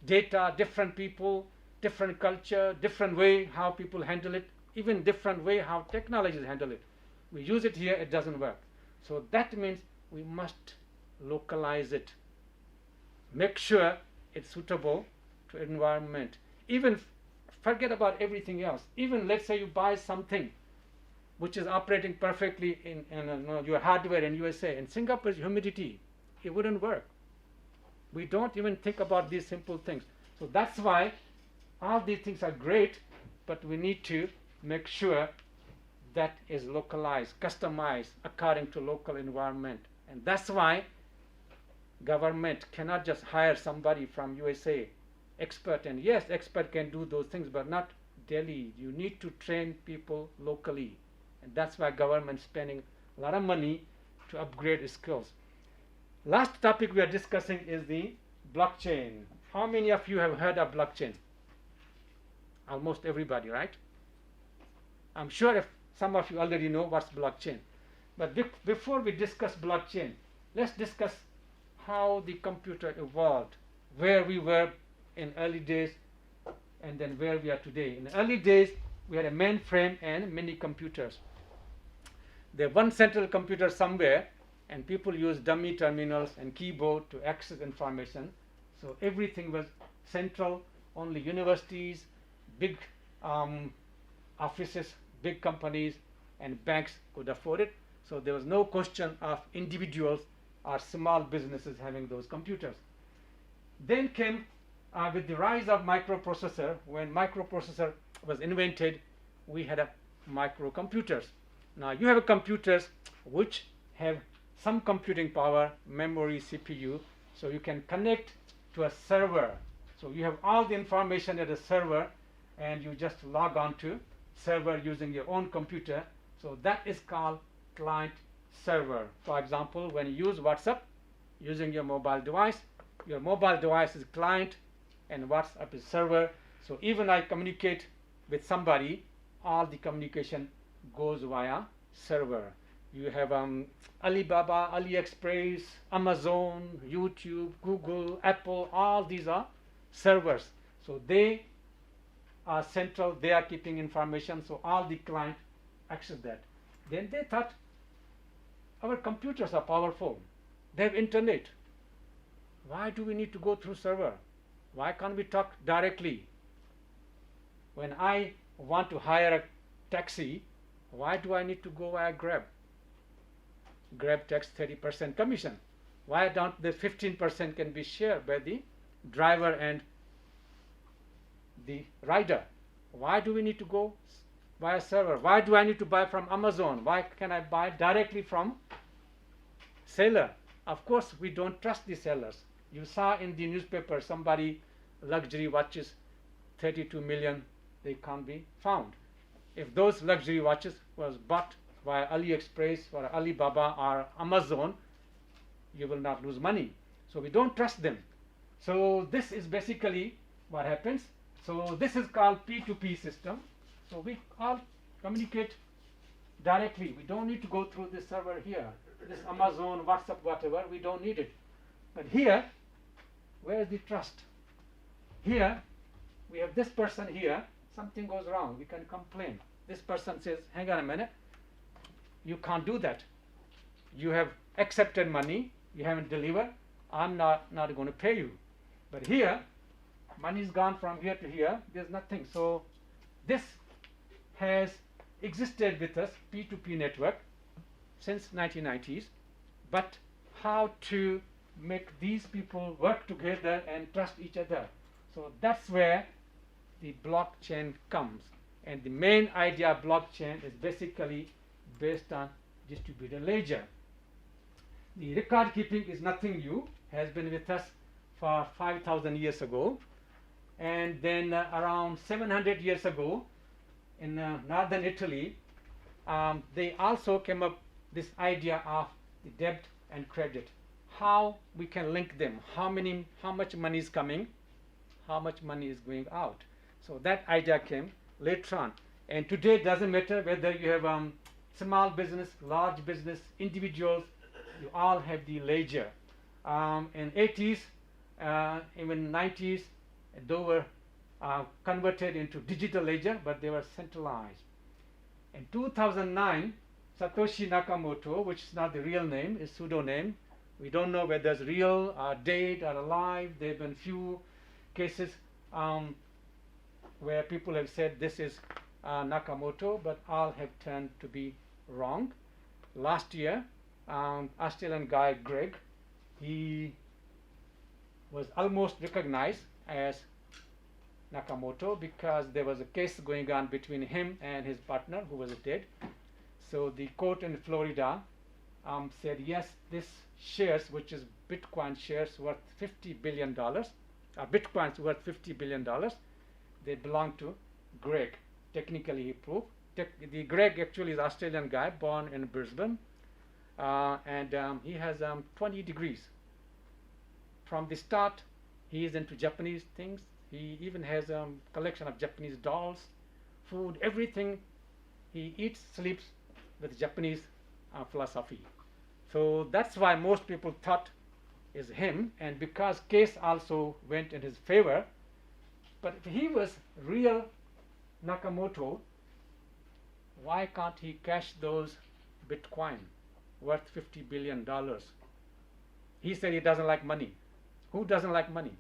Speaker 1: data, different people, different culture, different way how people handle it, even different way how technologies handle it. We use it here, it doesn't work. So that means we must localize it. Make sure it's suitable to environment. Even forget about everything else. Even let's say you buy something which is operating perfectly in your hardware in USA. In Singapore's humidity, it wouldn't work. We don't even think about these simple things. So that's why all these things are great, but we need to make sure that is localized, customized according to local environment. And that's why government cannot just hire somebody from USA, expert, and yes, expert can do those things, but not Delhi. You need to train people locally. And that's why government is spending a lot of money to upgrade skills. Last topic we are discussing is the blockchain. How many of you have heard of blockchain? Almost everybody, right? I'm sure if some of you already know what's blockchain. But before we discuss blockchain, let's discuss how the computer evolved, where we were in early days and then where we are today. In the early days, we had a mainframe and mini computers. There one central computer somewhere, and people used dummy terminals and keyboard to access information. So everything was central. Only universities, big offices, big companies, and banks could afford it. So there was no question of individuals or small businesses having those computers. Then came with the rise of microprocessor. When microprocessor was invented, we had microcomputers. Now you have computers which have some computing power, memory, CPU, so you can connect to a server. So you have all the information at a server, and you just log on to server using your own computer. So that is called client server. For example, when you use WhatsApp using your mobile device is client and WhatsApp is server. So even I communicate with somebody, all the communication goes via server. You have Alibaba, AliExpress, Amazon, YouTube, Google, Apple, all these are servers. So they are central, they are keeping information, so all the client access that. Then they thought our computers are powerful, they have internet. Why do we need to go through server? Why can't we talk directly? When I want to hire a taxi, why do I need to go via Grab? Grab takes 30% commission. Why don't the 15% can be shared by the driver and the rider? Why do we need to go via server? Why do I need to buy from Amazon? Why can I buy directly from seller? Of course, we don't trust the sellers. You saw in the newspaper somebody luxury watches 32 million, they can't be found. If those luxury watches was bought via AliExpress or Alibaba or Amazon, you will not lose money. So we don't trust them. So this is basically what happens. So this is called P2P system. So we all communicate directly. We don't need to go through this server here. This Amazon, WhatsApp, whatever, we don't need it. But here, where is the trust? Here, we have this person here, something goes wrong, we can complain. This person says, hang on a minute, you can't do that. You have accepted money, you haven't delivered, I'm not going to pay you. But here, money is gone from here to here, there's nothing. So this has existed with us, P2P network, since 1990s. But how to make these people work together and trust each other? So that's where the blockchain comes. And the main idea of blockchain is basically based on distributed ledger. The record keeping is nothing new, has been with us for 5,000 years ago. And then around 700 years ago in northern Italy, they also came up this idea of the debt and credit, how we can link them, how much money is coming, how much money is going out. So that idea came later on. And today it doesn't matter whether you have small business, large business, individuals, you all have the ledger. In 80s, even 90s, they were converted into digital ledger, but they were centralized. In 2009, Satoshi Nakamoto, which is not the real name, is pseudonym. We don't know whether it's real or dead or alive. There have been few cases where people have said this is Nakamoto, but all have turned to be wrong. Last year, Australian guy Greg, he was almost recognized as Nakamoto because there was a case going on between him and his partner who was dead. So the court in Florida said yes, this shares, which is Bitcoin shares worth $50 billion, Bitcoin's worth $50 billion, they belong to Greg. Technically he proved. The Greg actually is an Australian guy born in Brisbane, and he has 20 degrees. From the start, he is into Japanese things. He even has a collection of Japanese dolls, food, everything. He eats, sleeps with Japanese philosophy. So that's why most people thought is him, and because case also went in his favor. But if he was real Nakamoto, why can't he cash those Bitcoin worth $50 billion? He said he doesn't like money. Who doesn't like money?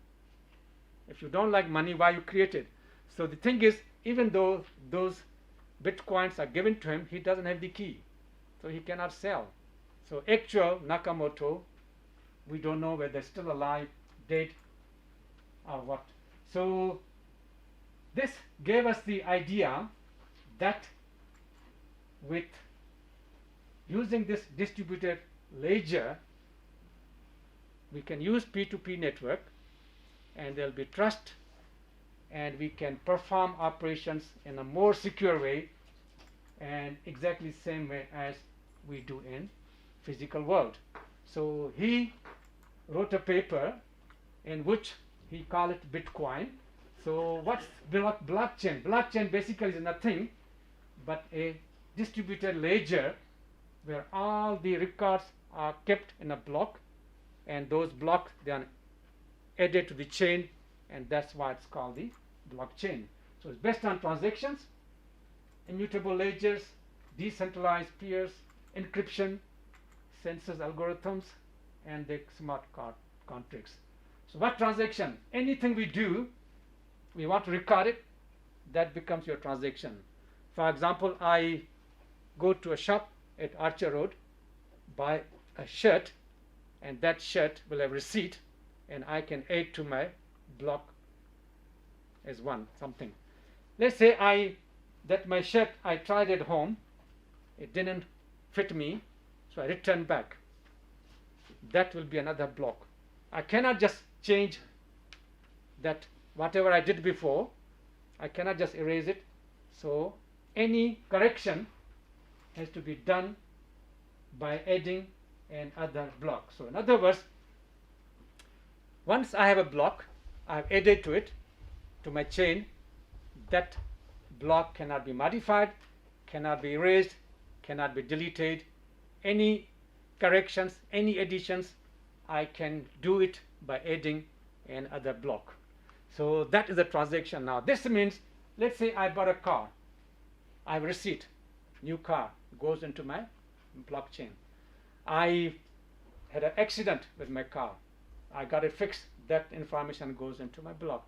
Speaker 1: If you don't like money, why you create it? So the thing is, even though those Bitcoins are given to him, he doesn't have the key. So he cannot sell. So actual Nakamoto, we don't know whether still alive, dead, or what. So this gave us the idea that with using this distributed ledger, we can use P2P network, and there will be trust, and we can perform operations in a more secure way, and exactly same way as we do in physical world. So he wrote a paper in which he called it Bitcoin. So what's blockchain? Blockchain basically is nothing but a distributed ledger where all the records are kept in a block, and those blocks then added to the chain, and that's why it's called the blockchain. So it's based on transactions, immutable ledgers, decentralized peers, encryption, census algorithms, and the smart contracts. So what transaction? Anything we do, we want to record it, that becomes your transaction. For example, I go to a shop at Archer Road, buy a shirt, and that shirt will have receipt, and I can add to my block as something. Let's say that my shirt I tried at home, it didn't fit me, so I return back. That will be another block. I cannot just change that whatever I did before, I cannot just erase it. So any correction has to be done by adding another block. So in other words, once I have a block, I've added to it, to my chain, that block cannot be modified, cannot be erased, cannot be deleted. Any corrections, any additions, I can do it by adding another block. So that is the transaction. Now this means, let's say I bought a car, I have a receipt, new car goes into my blockchain. I had an accident with my car, I got it fixed, that information goes into my block.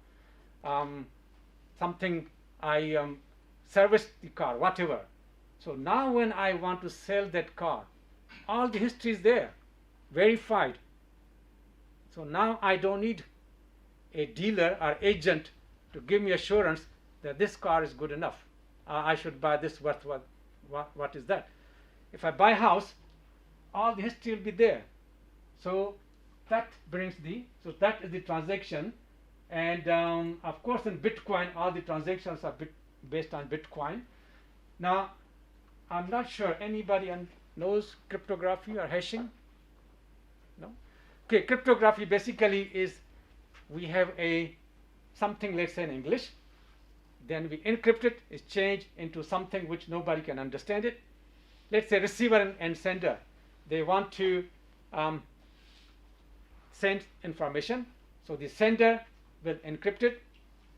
Speaker 1: Something I serviced the car, whatever. So now when I want to sell that car, all the history is there, verified. So now I don't need a dealer or agent to give me assurance that this car is good enough. I should buy this worth what is that? If I buy a house, all the history will be there. So that brings so that is the transaction. And of course in Bitcoin all the transactions are based on Bitcoin. Now I'm not sure anybody knows cryptography or hashing. No? Okay, cryptography basically is we have something, let's say in English, then we encrypt it, it's changed into something which nobody can understand it. Let's say receiver and sender, they want to send information, so the sender will encrypt it,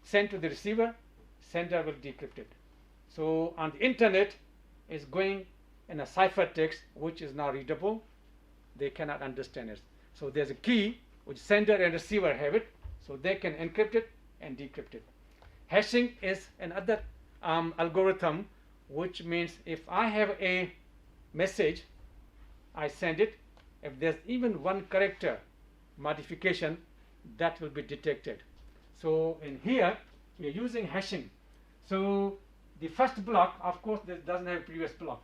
Speaker 1: send to the receiver, sender will decrypt it. So on the internet is going in a ciphertext which is not readable, they cannot understand it. So there's a key which sender and receiver have it, so they can encrypt it and decrypt it. Hashing is another algorithm, which means if I have a message, I send it, if there's even one character modification, that will be detected. So in here we are using hashing. So the first block, of course, this doesn't have a previous block,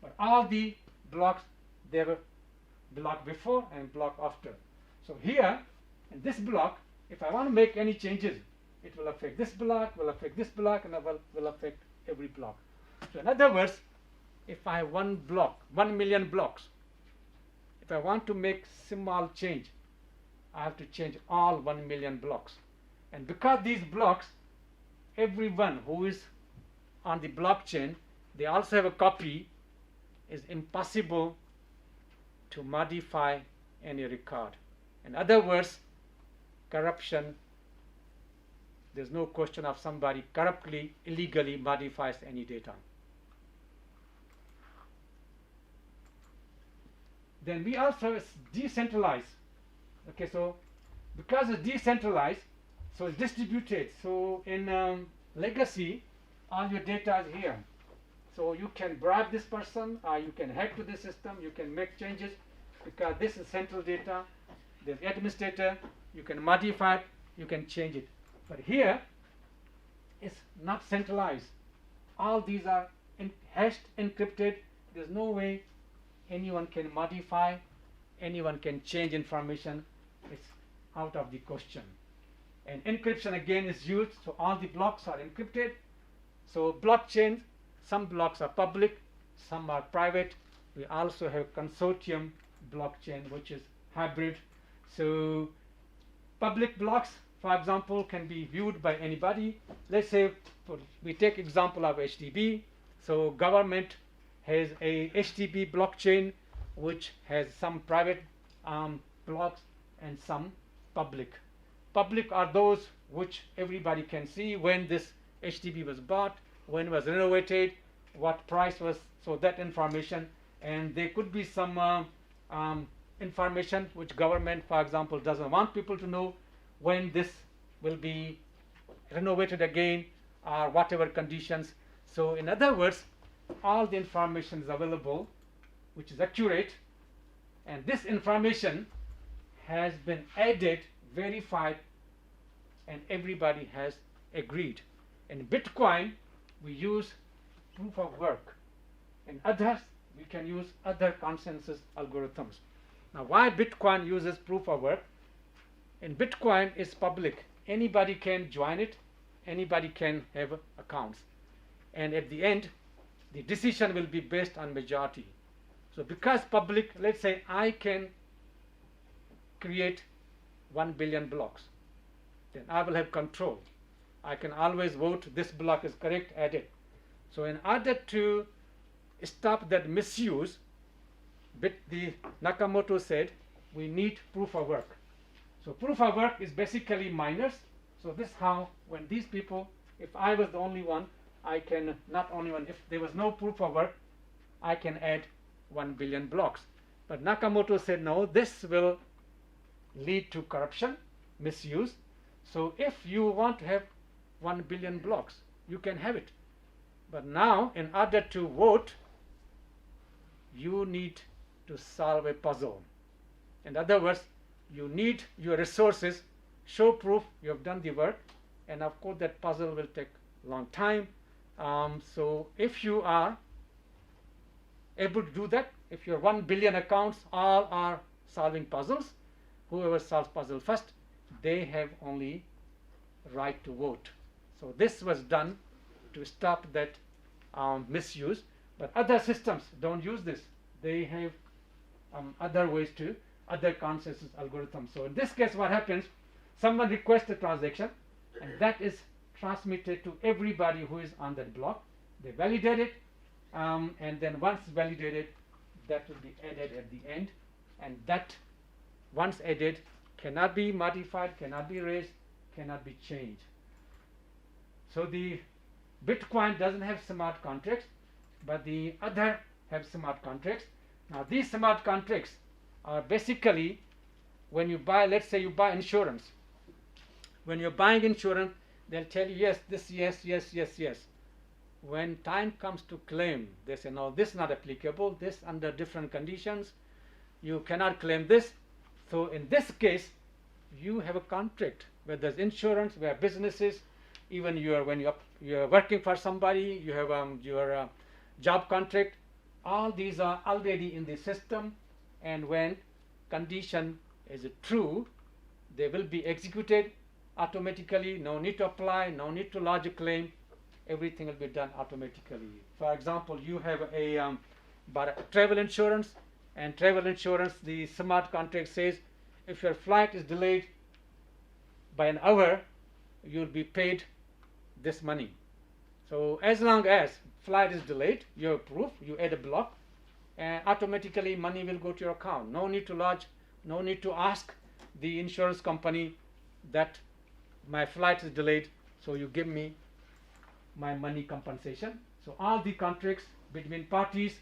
Speaker 1: but all the blocks, they were block before and block after. So here in this block, if I want to make any changes, it will affect this block, will affect this block, and will affect every block. So in other words, if I have one block, 1 million blocks, if I want to make small change, I have to change all 1 million blocks. And because these blocks, everyone who is on the blockchain, they also have a copy, is impossible to modify any record. In other words, corruption, there's no question of somebody corruptly, illegally modifies any data. Then we also have decentralized. Okay, so because it's decentralized, so it's distributed. So in legacy, all your data is here. So you can bribe this person, or you can hack to the system, you can make changes, because this is central data. There's administrator, you can modify it, you can change it. But here, it's not centralized. All these are hashed, encrypted. There's no way anyone can modify, anyone can change information. It's out of the question. And encryption again is used, so all the blocks are encrypted. So blockchain, some blocks are public, some are private. We also have consortium blockchain, which is hybrid. So public blocks, for example, can be viewed by anybody. Let's say we take example of HTTP. So government has a HTTP blockchain which has some private blocks and some public. Public are those which everybody can see when this HTTP was bought, when it was renovated, what price was, so that information. And there could be some information which government, for example, doesn't want people to know, when this will be renovated again or whatever conditions. So in other words, all the information is available which is accurate, and this information has been added, verified, and everybody has agreed. In Bitcoin we use proof of work. In others we can use other consensus algorithms. Now why Bitcoin uses proof of work? In Bitcoin it's public, anybody can join it, anybody can have accounts, and at the end the decision will be based on majority. So because public, let's say I can create 1 billion blocks, then I will have control. I can always vote this block is correct, add it. So in order to stop that misuse, the Nakamoto said we need proof of work. So proof of work is basically miners. So this is how, when these people, if I was the only one, I can, not only one, if there was no proof of work, I can add 1 billion blocks. But Nakamoto said no, this will lead to corruption, misuse. So if you want to have 1 billion blocks, you can have it. But now, in order to vote, you need to solve a puzzle. In other words, you need your resources, show proof you have done the work, and of course that puzzle will take a long time. So if you are able to do that, if your 1 billion accounts all are solving puzzles. Whoever solves puzzle first, they have only right to vote. So this was done to stop that misuse. But other systems don't use this. They have other ways to, other consensus algorithms. So in this case, what happens? Someone requests a transaction, and that is transmitted to everybody who is on that block. They validate it, and then once validated, that will be added at the end, and that once added cannot be modified, cannot be erased, cannot be changed. So the Bitcoin doesn't have smart contracts, but the other have smart contracts. Now these smart contracts are basically when you buy, let's say you buy insurance. When you're buying insurance, they'll tell you yes, this, yes, yes, yes, yes. When time comes to claim, they say no, this is not applicable, this under different conditions, you cannot claim this. So in this case, you have a contract where there's insurance, where businesses, even when you're working for somebody, you have your job contract. All these are already in the system, and when condition is true, they will be executed automatically. No need to apply, no need to lodge a claim. Everything will be done automatically. For example, you have a travel insurance, and travel insurance, the smart contract says if your flight is delayed by an hour, you'll be paid this money. So as long as flight is delayed, you approve, you add a block, and automatically money will go to your account. No need to lodge, no need to ask the insurance company that my flight is delayed, so you give me my money compensation. So all the contracts between parties,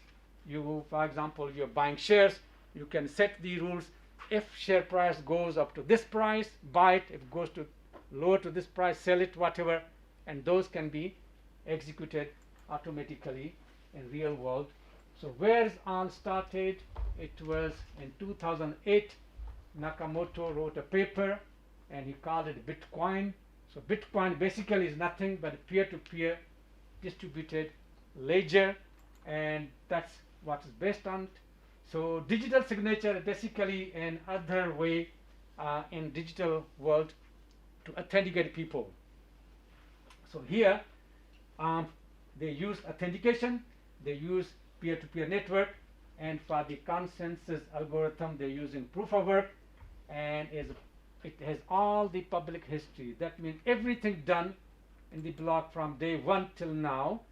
Speaker 1: you, for example, you're buying shares, you can set the rules. If share price goes up to this price, buy it. If it goes to lower to this price, sell it, whatever, and those can be executed automatically in real world. So where it all started, it was in 2008. Nakamoto wrote a paper and he called it Bitcoin. So Bitcoin basically is nothing but a peer-to-peer distributed ledger, and that's what is based on. So digital signature is basically another way in digital world to authenticate people. So here they use authentication, they use peer-to-peer network, and for the consensus algorithm they're using proof of work, and it has all the public history. That means everything done in the block from day one till now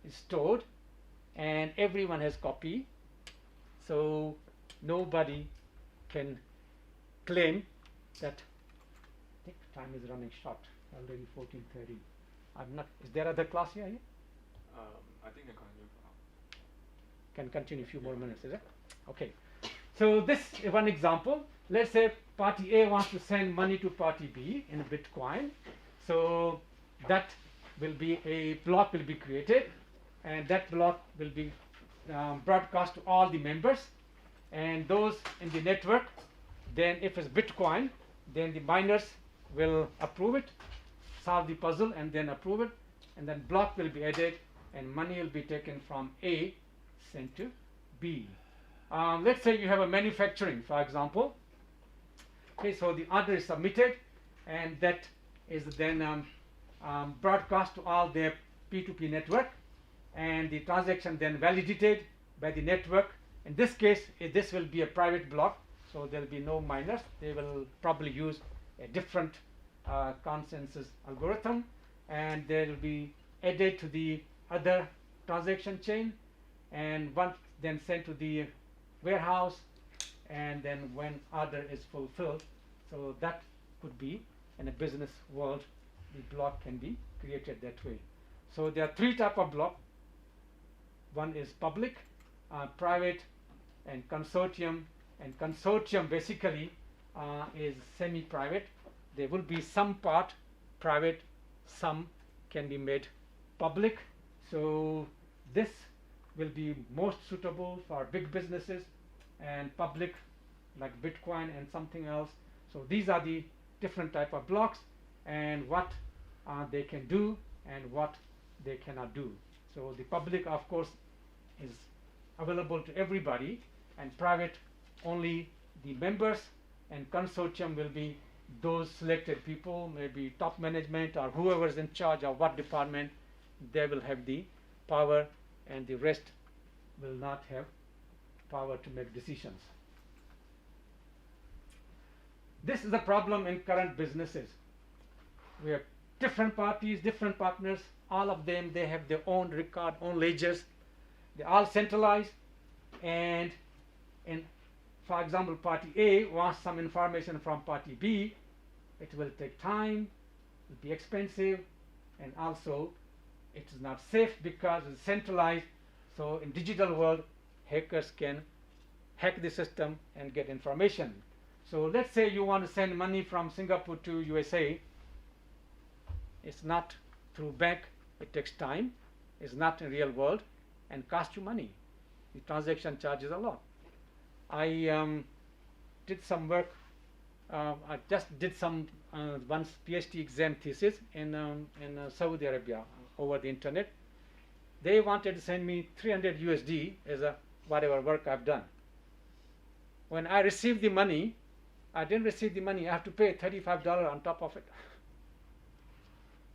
Speaker 1: is stored, and everyone has copy. So nobody can claim that. I think time is running short. Already 14:30. I'm not. Is there other class here?
Speaker 3: I think I continue for now.
Speaker 1: Can continue a few more minutes, is it? Okay. So this is one example. Let's say party A wants to send money to party B in Bitcoin. So that will be a block will be created, and that block will be broadcast to all the members, and those in the network. Then if it's Bitcoin, then the miners will approve it, solve the puzzle, and then approve it, and then block will be added, and money will be taken from A sent to B. Let's say you have a manufacturing, for example. Okay, so the order is submitted, and that is then broadcast to all their P2P network, and the transaction then validated by the network. In this case, this will be a private block, so there will be no miners. They will probably use a different consensus algorithm, and they will be added to the other transaction chain, and once then sent to the warehouse, and then when order is fulfilled. So that could be in a business world, the block can be created that way. So there are three types of block. One is public, private, and consortium. And consortium basically is semi-private. There will be some part private, some can be made public. So this will be most suitable for big businesses, and public like Bitcoin and something else. So these are the different type of blocks, and what they can do and what they cannot do. So the public, of course, is available to everybody, and private only the members and consortium will be those selected people, maybe top management or whoever is in charge of what department. They will have the power, and the rest will not have power to make decisions. This is a problem in current businesses. We have different parties, different partners, all of them, they have their own record, own ledgers. They all centralized, and for example, party A wants some information from party B. It will take time, it will be expensive, and also it is not safe because it's centralized. So in digital world, hackers can hack the system and get information. So let's say you want to send money from Singapore to USA. It's not through bank, it takes time, it's not in real world, and costs you money. The transaction charges a lot. I did some work, I just did some once PhD exam thesis in Saudi Arabia over the internet. They wanted to send me 300 USD as a whatever work I've done. When I received the money, I didn't receive the money, I have to pay $35 on top of it.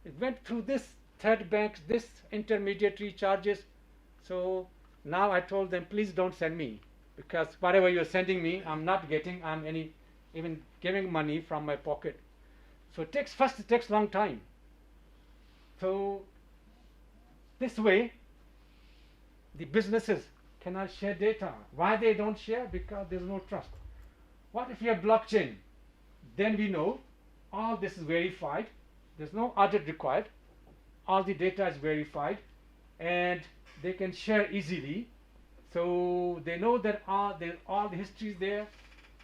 Speaker 1: It went through this third banks, this intermediary charges. So now I told them, please don't send me, because whatever you're sending me, I'm not getting, even giving money from my pocket. So it takes long time. So this way, the businesses cannot share data. Why they don't share? Because there's no trust. What if you have blockchain? Then we know all this is verified. There's no audit required. All the data is verified, and they can share easily. So they know that all the history is there.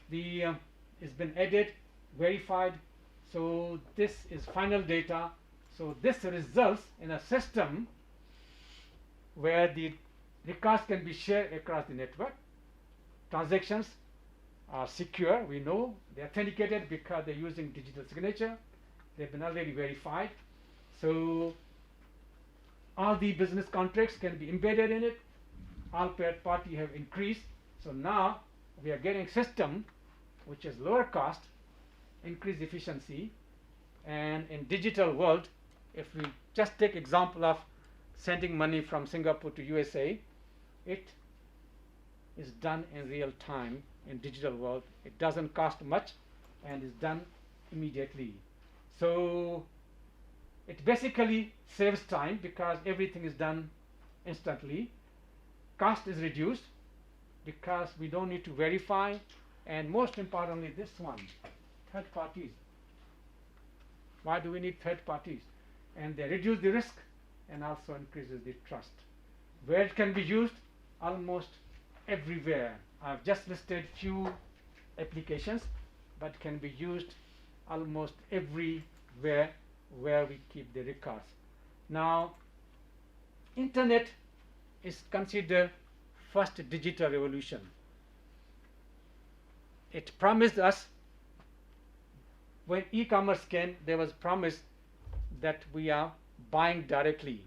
Speaker 1: It's been added, verified. So this is final data. So this results in a system where the records can be shared across the network. Transactions are secure. We know they're authenticated because they're using digital signature. They've been already verified. So all the business contracts can be embedded in it. All third party have increased. So now we are getting system which is lower cost, increased efficiency. And in digital world, if we just take example of sending money from Singapore to USA, it is done in real time in digital world. It doesn't cost much and is done immediately. So it basically saves time because everything is done instantly. Cost is reduced because we don't need to verify, and most importantly this one, third parties. Why do we need third parties? And they reduce the risk and also increases the trust. Where it can be used? Almost everywhere. I've just listed few applications, but can be used almost everywhere where we keep the records. Now, internet is considered first digital revolution. It promised us, when e-commerce came, there was promise that we are buying directly.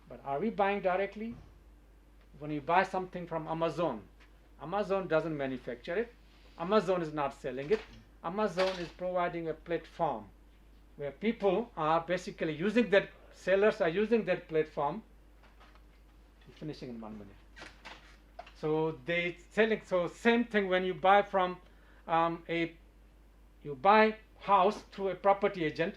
Speaker 1: But are we buying directly? When you buy something from Amazon, Amazon doesn't manufacture it. Amazon is not selling it. Amazon is providing a platform where people are basically using that, sellers are using that platform. Finishing in 1 minute. So they selling. So same thing when you buy from you buy house through a property agent.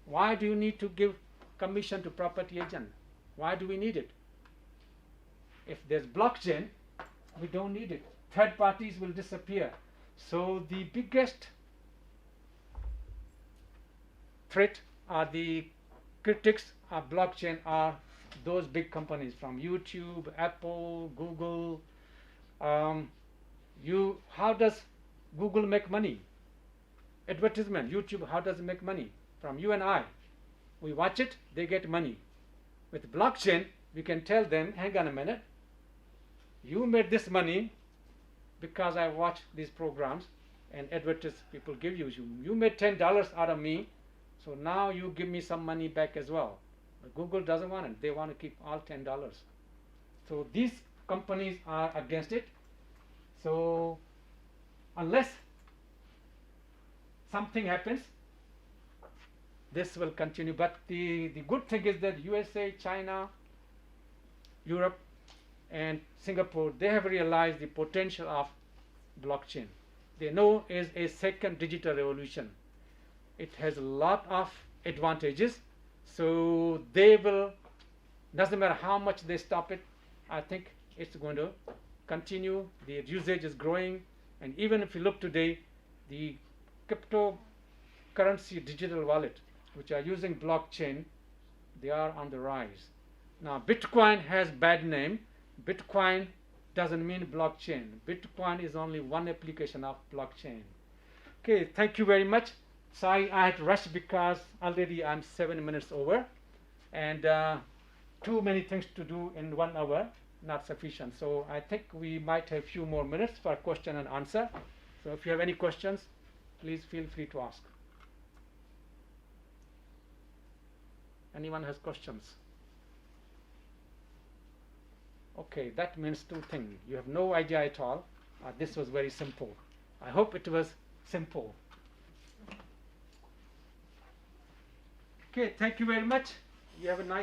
Speaker 1: Why do you need to give commission to property agent? Why do we need it? If there's blockchain, we don't need it. Third parties will disappear. So the biggest threat are the critics of blockchain are those big companies from YouTube, Apple, Google. How does Google make money? Advertisement. YouTube, how does it make money? From you and I. We watch it, they get money. With blockchain, we can tell them, hang on a minute, you made this money because I watch these programs and advertise, people give you. You made $10 out of me, so now you give me some money back as well. But Google doesn't want it. They want to keep all $10. So these companies are against it. So unless something happens, this will continue. But the good thing is that USA, China, Europe, and Singapore, they have realized the potential of blockchain. They know it's a second digital revolution. It has a lot of advantages, so they will, doesn't matter how much they stop it, I think it's going to continue. The usage is growing, and even if you look today, the cryptocurrency digital wallet which are using blockchain, they are on the rise. Now Bitcoin has bad name. Bitcoin doesn't mean blockchain. Bitcoin is only one application of blockchain. Okay, thank you very much. Sorry I had to rush because already I'm 7 minutes over, and too many things to do in 1 hour, not sufficient. So I think we might have a few more minutes for question and answer. So if you have any questions, please feel free to ask. Anyone has questions? Okay, that means two things. You have no idea at all. This was very simple. I hope it was simple. Okay, thank you very much. You have a nice